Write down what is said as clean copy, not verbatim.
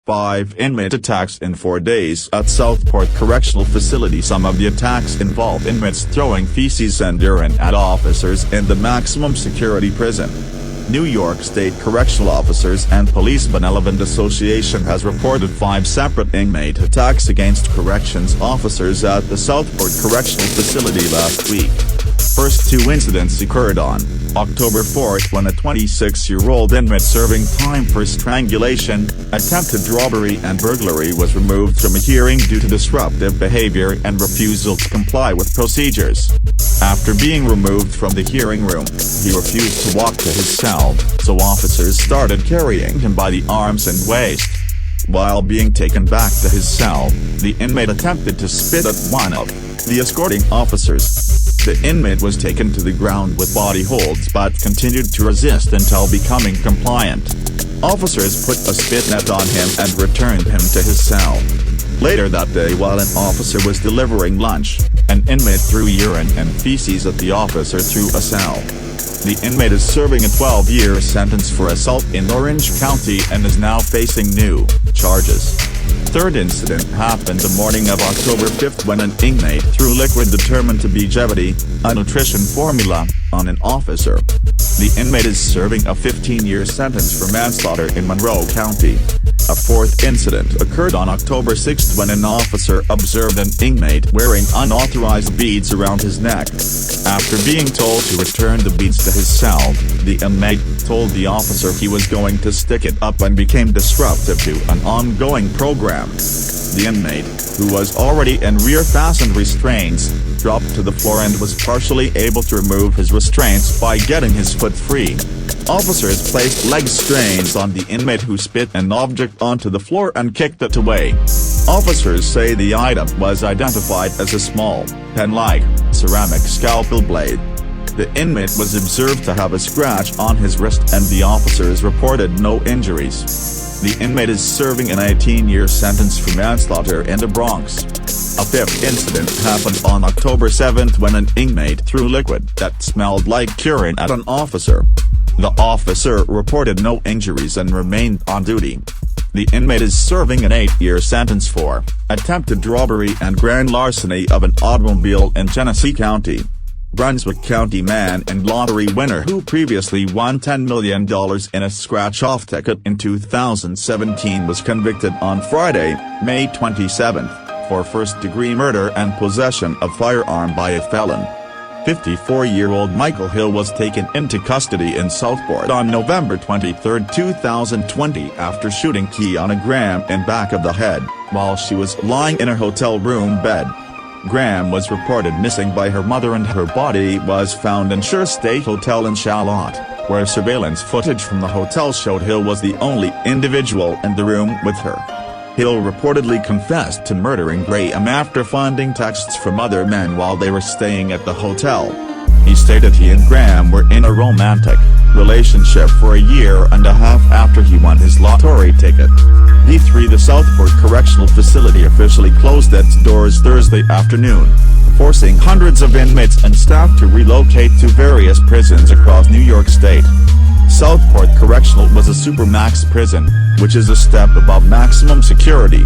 5 inmate attacks in 4 days at Southport Correctional Facility. Some of the attacks involved inmates throwing feces and urine at officers in the maximum security prison. New York State Correctional Officers and Police Benevolent Association has reported 5 separate inmate attacks against corrections officers at the Southport Correctional Facility last week. First 2 incidents occurred on October 4 when a 26-year-old inmate serving time for strangulation, attempted robbery and burglary was removed from a hearing due to disruptive behavior and refusal to comply with procedures. After being removed from the hearing room, he refused to walk to his cell, so officers started carrying him by the arms and waist. While being taken back to his cell, the inmate attempted to spit at one of the escorting officers. The inmate was taken to the ground with body holds but continued to resist until becoming compliant. Officers put a spit net on him and returned him to his cell. Later that day, while an officer was delivering lunch, an inmate threw urine and feces at the officer through a cell. The inmate is serving a 12-year sentence for assault in Orange County and is now facing new charges. Third incident happened the morning of October 5 when an inmate threw liquid determined to be Jevity, a nutrition formula, on an officer. The inmate is serving a 15-year sentence for manslaughter in Monroe County. A fourth incident occurred on October 6 when an officer observed an inmate wearing unauthorized beads around his neck. After being told to return the beads to his cell, the inmate told the officer he was going to stick it up and became disruptive to an ongoing program. The inmate, who was already in rear-fastened restraints, dropped to the floor and was partially able to remove his restraints by getting his foot free. Officers placed leg strains on the inmate who spit an object onto the floor and kicked it away. Officers say the item was identified as a small, pen-like, ceramic scalpel blade. The inmate was observed to have a scratch on his wrist and the officers reported no injuries. The inmate is serving an 18-year sentence for manslaughter in the Bronx. A fifth incident happened on October 7 when an inmate threw liquid that smelled like urine at an officer. The officer reported no injuries and remained on duty. The inmate is serving an 8-year sentence for attempted robbery and grand larceny of an automobile in Genesee County. Brunswick County man and lottery winner who previously won $10 million in a scratch-off ticket in 2017 was convicted on Friday, May 27, for first-degree murder and possession of firearm by a felon. 54-year-old Michael Hill was taken into custody in Southport on November 23, 2020 after shooting Kiana Graham in back of the head, while she was lying in a hotel room bed. Graham was reported missing by her mother and her body was found in Shore State Hotel in Charlotte, where surveillance footage from the hotel showed Hill was the only individual in the room with her. Hill reportedly confessed to murdering Graham after finding texts from other men while they were staying at the hotel. He stated he and Graham were in a romantic relationship for a year and a half after he won his lottery ticket. The Southport Correctional Facility officially closed its doors Thursday afternoon, forcing hundreds of inmates and staff to relocate to various prisons across New York State. Southport Correctional was a supermax prison, which is a step above maximum security.